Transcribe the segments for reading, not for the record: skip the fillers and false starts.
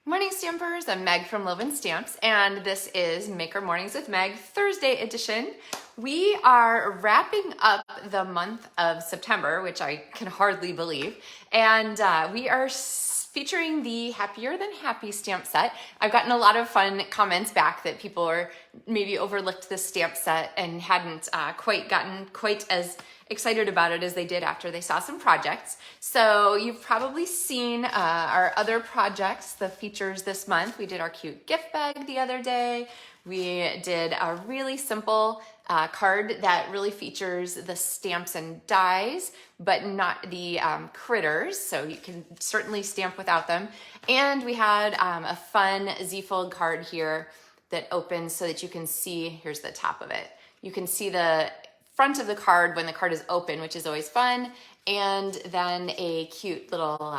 Morning Stampers, I'm Meg from LovenStamps, and this is Maker Mornings with Meg, Thursday edition. We are wrapping up the month of September, which I can hardly believe, and we are featuring the Happier Than Happy stamp set. I've gotten a lot of fun comments back that people are maybe overlooked this stamp set and hadn't gotten quite as excited about it as they did after they saw some projects. So you've probably seen our other projects, the features this month. We did our cute gift bag the other day. We did a really simple card that really features the stamps and dies, but not the critters, so you can certainly stamp without them. And we had a fun Z-fold card here that opens so that you can see, here's the top of it. You can see the front of the card when the card is open, which is always fun, and then a cute little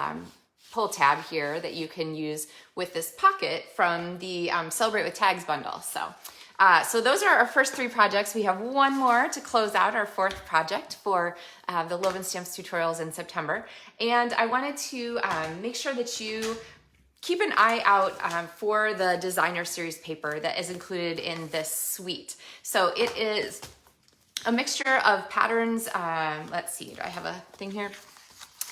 pull tab here that you can use with this pocket from the Celebrate with Tags bundle. So those are our first three projects. We have one more to close out our fourth project for the LovenStamps tutorials in September. And I wanted to make sure that you keep an eye out for the designer series paper that is included in this suite. So it is a mixture of patterns. Let's see, do I have a thing here?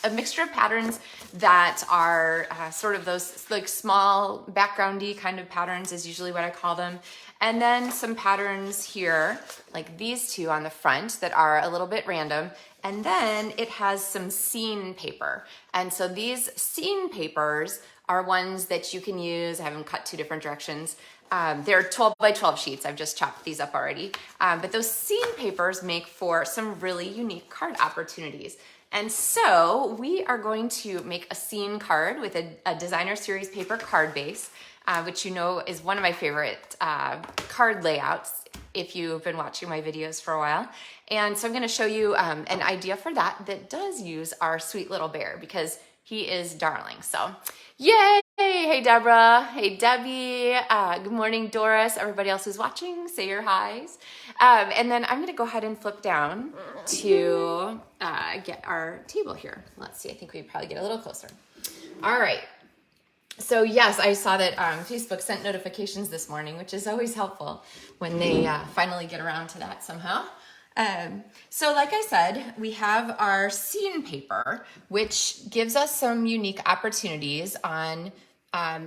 A mixture of patterns that are sort of those like small backgroundy kind of patterns is usually what I call them. And then some patterns here, like these two on the front that are a little bit random. And then it has some scene paper. And so these scene papers are ones that you can use. I have them cut two different directions. They're 12 by 12 sheets. I've just chopped these up already. But those scene papers make for some really unique card opportunities. And so we are going to make a scene card with a designer series paper card base, which you know is one of my favorite card layouts if you've been watching my videos for a while. And so I'm going to show you an idea for that does use our sweet little bear because he is darling. So yay! Hey Deborah, hey Debbie, good morning Doris, everybody else who's watching, say your highs. And then I'm gonna go ahead and flip down to get our table here. Let's see, I think we probably get a little closer. All right, so yes, I saw that Facebook sent notifications this morning, which is always helpful when they finally get around to that somehow. So like I said, we have our scene paper, which gives us some unique opportunities on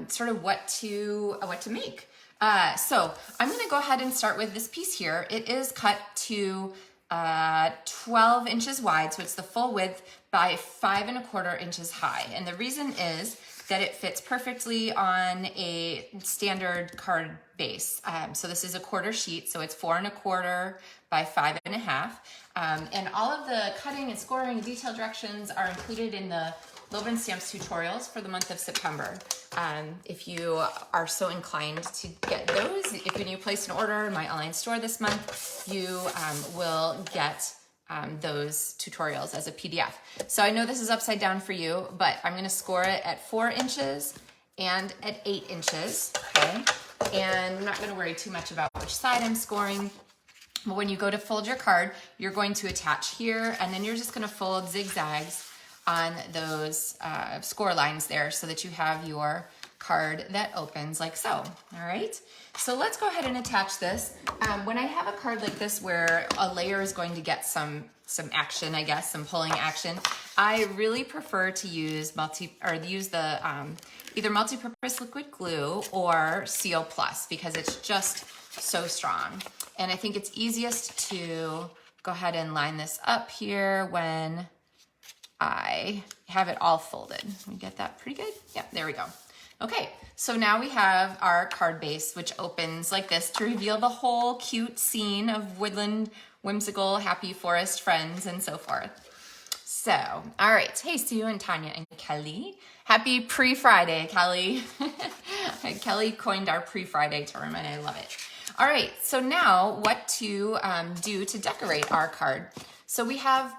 sort of what to make. So I'm going to go ahead and start with this piece here. It is cut to 12 inches wide, so it's the full width by 5 1/4 inches high. And the reason is that it fits perfectly on a standard card base. So this is a quarter sheet, so it's 4 1/4 by 5 1/2. And all of the cutting and scoring and detail directions are included in the LovenStamps tutorials for the month of September. If you are so inclined to get those, when you place an order in my online store this month, you will get those tutorials as a PDF. So I know this is upside down for you, but I'm gonna score it at 4 inches and at 8 inches, okay? And I'm not gonna worry too much about which side I'm scoring. But when you go to fold your card, you're going to attach here, and then you're just gonna fold zigzags on those score lines there so that you have your card that opens like so, all right? So let's go ahead and attach this. When I have a card like this where a layer is going to get some action, I guess, some pulling action, I really prefer to use the either multi-purpose liquid glue or Seal Plus because it's just so strong. And I think it's easiest to go ahead and line this up here when I have it all folded. We get that pretty good? Yep, there we go. Okay, so now we have our card base, which opens like this to reveal the whole cute scene of woodland, whimsical, happy forest friends and so forth. So, all right, hey Sue and Tanya and Kelly. Happy pre-Friday, Kelly. Kelly coined our pre-Friday term and I love it. All right, so now what to do to decorate our card. So we have,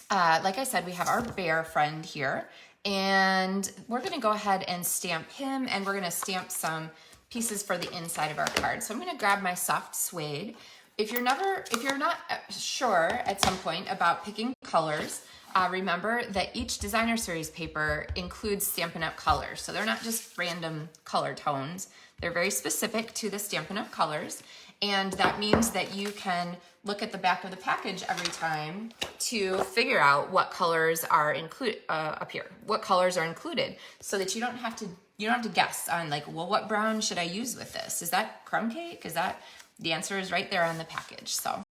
like I said, we have our bear friend here, and we're gonna go ahead and stamp him, and we're gonna stamp some pieces for the inside of our card. So I'm gonna grab my soft suede. If you're not sure at some point about picking colors, remember that each designer series paper includes Stampin' Up colors. So they're not just random color tones. They're very specific to the Stampin' Up colors. And that means that you can look at the back of the package every time to figure out what colors are included up here, what colors are included, so that you don't have to guess on like, well, what brown should I use with this? Is that crumb cake? Is that, the answer is right there on the package. So, all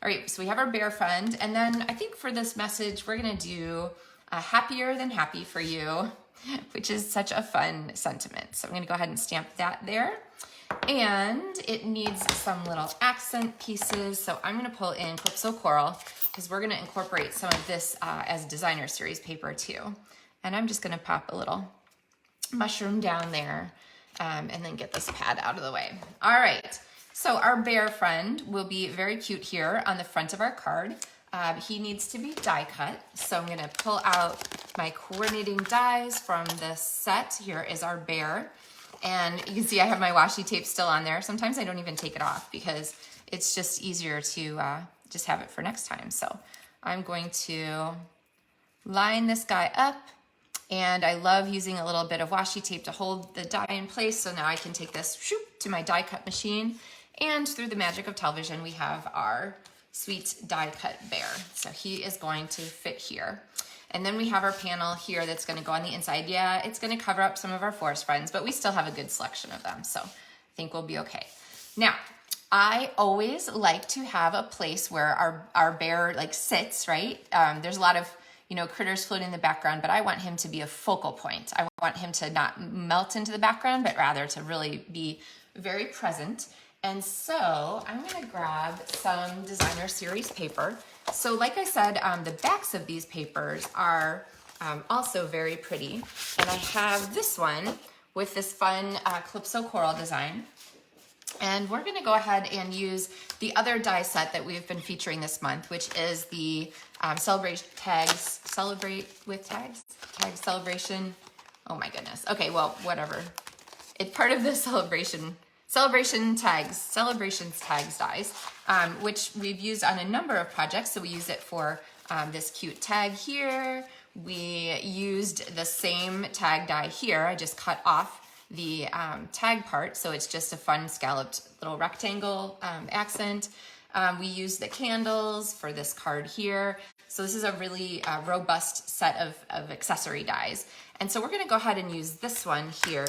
right, so we have our bear friend. And then I think for this message, we're gonna do happier than happy for you, which is such a fun sentiment. So I'm gonna go ahead and stamp that there. And it needs some little accent pieces. So I'm gonna pull in Calypso Coral because we're gonna incorporate some of this as designer series paper too. And I'm just gonna pop a little mushroom down there and then get this pad out of the way. All right, so our bear friend will be very cute here on the front of our card. He needs to be die cut. So I'm gonna pull out my coordinating dies from the set. Here is our bear. And you can see I have my washi tape still on there. Sometimes I don't even take it off because it's just easier to just have it for next time. So I'm going to line this guy up, and I love using a little bit of washi tape to hold the die in place. So now I can take this to my die cut machine, and through the magic of television, we have our sweet die cut bear. So he is going to fit here. And then we have our panel here that's gonna go on the inside. Yeah, it's gonna cover up some of our forest friends, but we still have a good selection of them. So I think we'll be okay. Now, I always like to have a place where our bear like sits, right? There's a lot of, critters floating in the background, but I want him to be a focal point. I want him to not melt into the background, but rather to really be very present. And so I'm gonna grab some designer series paper. So like I said, the backs of these papers are also very pretty. And I have this one with this fun Calypso Coral design. And we're gonna go ahead and use the other die set that we've been featuring this month, which is the Celebrate with Tags? Tag Celebration. Oh my goodness. Okay, well, whatever. It's part of the Celebrations Tags dies, which we've used on a number of projects. So we use it for this cute tag here. We used the same tag die here. I just cut off the tag part, so it's just a fun scalloped little rectangle accent. We used the candles for this card here. So this is a really robust set of accessory dies. And so we're gonna go ahead and use this one here.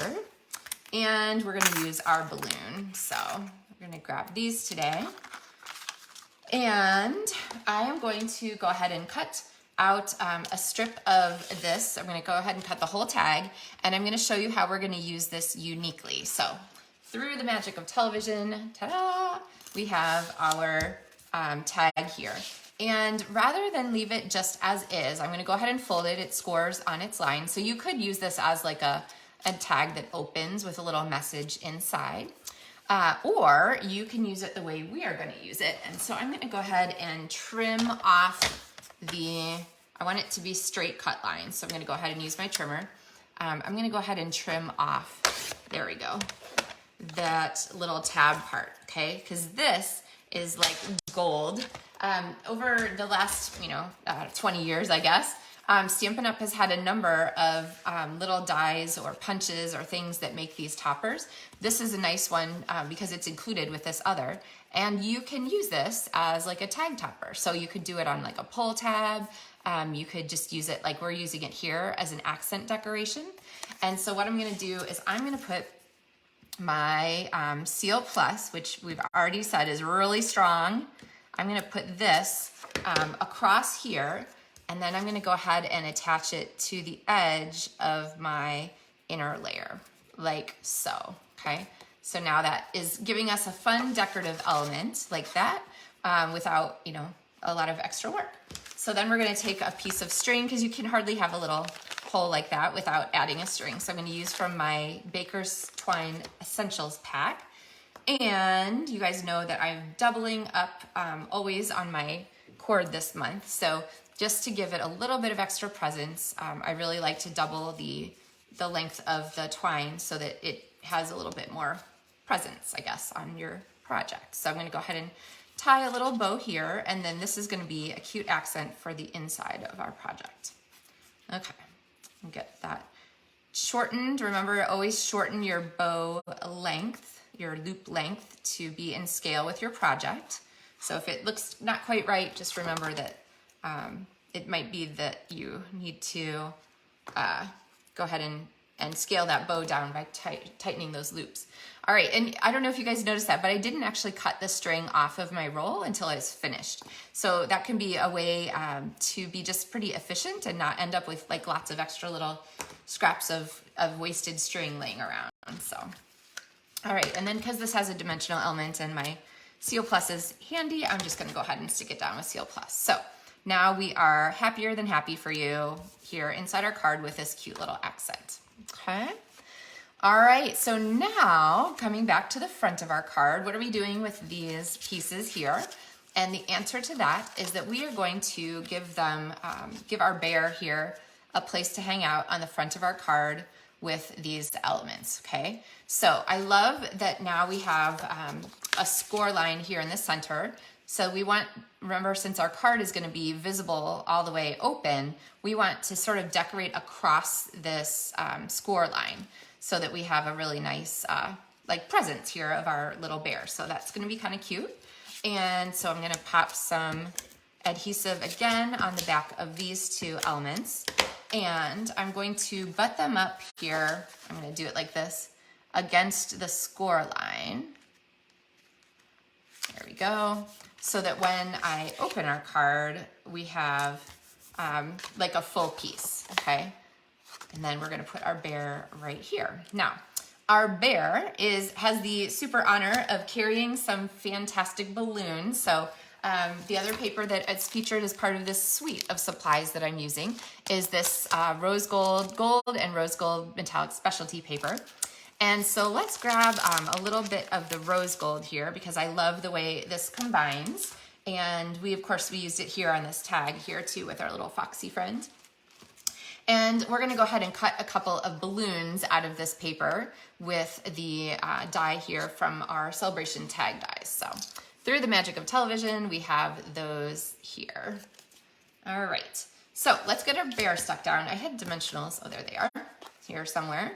And we're gonna use our balloon. So we're gonna grab these today. And I am going to go ahead and cut out a strip of this. I'm gonna go ahead and cut the whole tag, and I'm gonna show you how we're gonna use this uniquely. So through the magic of television, ta-da, we have our tag here. And rather than leave it just as is, I'm gonna go ahead and fold it. It scores on its line. So you could use this as like a tag that opens with a little message inside. Or you can use it the way we are gonna use it. And so I'm gonna go ahead and trim off I want it to be straight cut lines. So I'm gonna go ahead and use my trimmer. I'm gonna go ahead and trim off, there we go, that little tab part, okay? Because this is like gold. Over the last, 20 years, I guess, Stampin' Up! Has had a number of little dies or punches or things that make these toppers. This is a nice one because it's included with this other. And you can use this as like a tag topper. So you could do it on like a pull tab. You could just use it like we're using it here as an accent decoration. And so what I'm gonna do is I'm gonna put my Seal Plus, which we've already said is really strong. I'm gonna put this across here, and then I'm gonna go ahead and attach it to the edge of my inner layer, like so, okay? So now that is giving us a fun decorative element like that without, a lot of extra work. So then we're gonna take a piece of string, because you can hardly have a little hole like that without adding a string. So I'm gonna use from my Baker's Twine Essentials pack. And you guys know that I'm doubling up always on my cord this month. So just to give it a little bit of extra presence, I really like to double the length of the twine so that it has a little bit more presence, I guess, on your project. So I'm gonna go ahead and tie a little bow here, and then this is going to be a cute accent for the inside of our project. Okay, we'll get that shortened. Remember, always shorten your bow length, your loop length, to be in scale with your project. So if it looks not quite right, just remember that it might be that you need to go ahead and scale that bow down by tightening those loops. All right, and I don't know if you guys noticed that, but I didn't actually cut the string off of my roll until I was finished. So that can be a way to be just pretty efficient and not end up with like lots of extra little scraps of wasted string laying around. So, all right, and then because this has a dimensional element and my Seal Plus is handy, I'm just gonna go ahead and stick it down with Seal Plus. So now we are happier than happy for you here inside our card with this cute little accent, okay? All right, so now coming back to the front of our card, what are we doing with these pieces here? And the answer to that is that we are going to give them, give our bear here a place to hang out on the front of our card with these elements, okay? So I love that now we have a score line here in the center. So we want, remember, since our card is gonna be visible all the way open, we want to sort of decorate across this score line so that we have a really nice like presence here of our little bear. So that's gonna be kind of cute. And so I'm gonna pop some adhesive again on the back of these two elements. And I'm going to butt them up here. I'm gonna do it like this against the score line. There we go. So that when I open our card, we have like a full piece, okay? And then we're gonna put our bear right here. Now, our bear has the super honor of carrying some fantastic balloons. So the other paper that it's featured as part of this suite of supplies that I'm using is this rose gold and rose gold metallic specialty paper. And so let's grab a little bit of the rose gold here because I love the way this combines. And we, of course, we used it here on this tag here too with our little foxy friend. And we're gonna go ahead and cut a couple of balloons out of this paper with the die here from our celebration tag dies. So through the magic of television, we have those here. All right, so let's get our bear stuck down. I had dimensionals, oh, there they are, here somewhere.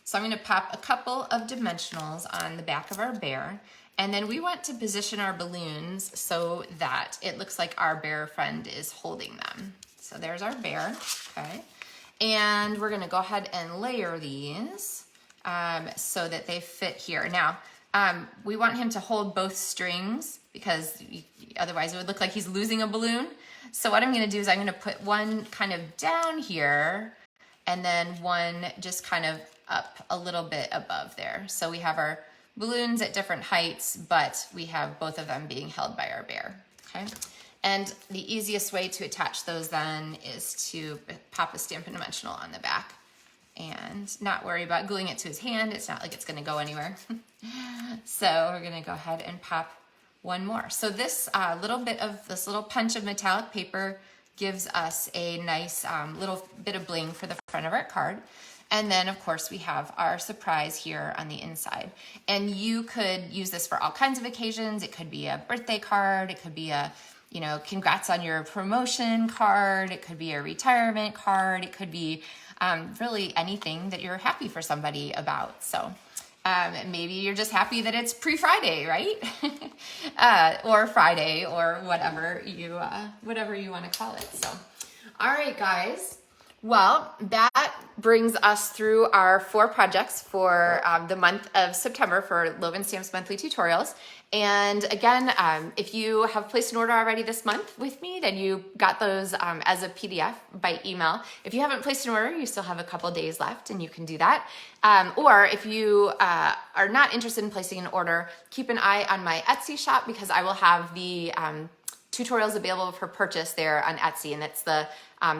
So I'm gonna pop a couple of dimensionals on the back of our bear, and then we want to position our balloons so that it looks like our bear friend is holding them. So there's our bear, okay? And we're gonna go ahead and layer these so that they fit here. Now, we want him to hold both strings because otherwise it would look like he's losing a balloon. So what I'm gonna do is I'm gonna put one kind of down here and then one just kind of up a little bit above there. So we have our balloons at different heights, but we have both of them being held by our bear, okay? And the easiest way to attach those then is to pop a Stampin' Dimensional on the back and not worry about gluing it to his hand. It's not like it's gonna go anywhere. So we're gonna go ahead and pop one more. So this little bit of this little punch of metallic paper gives us a nice little bit of bling for the front of our card. And then of course we have our surprise here on the inside. And you could use this for all kinds of occasions. It could be a birthday card. It could be a, you know, congrats on your promotion card. It could be a retirement card. It could be really anything that you're happy for somebody about. So maybe you're just happy that it's pre-Friday, right? Or Friday, or whatever you want to call it. So, all right, guys. Well, that brings us through our 4 projects for the month of September for LovenStamps Monthly Tutorials. And again, if you have placed an order already this month with me, then you got those as a PDF by email. If you haven't placed an order, you still have a couple days left and you can do that. Or if you are not interested in placing an order, keep an eye on my Etsy shop because I will have the tutorials available for purchase there on Etsy, and it's the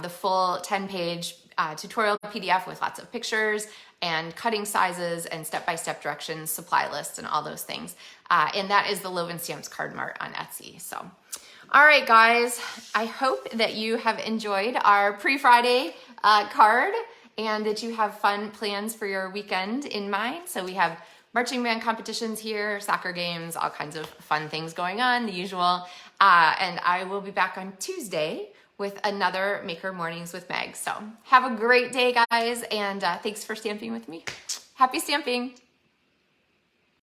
full 10-page tutorial PDF with lots of pictures and cutting sizes and step-by-step directions, supply lists, and all those things. And that is the LovenStamps Card Mart on Etsy. So, all right, guys, I hope that you have enjoyed our pre-Friday card and that you have fun plans for your weekend in mind. So we have marching band competitions here, soccer games, all kinds of fun things going on, the usual. And I will be back on Tuesday with another Maker Mornings with Meg. So have a great day, guys, and thanks for stamping with me. Happy stamping.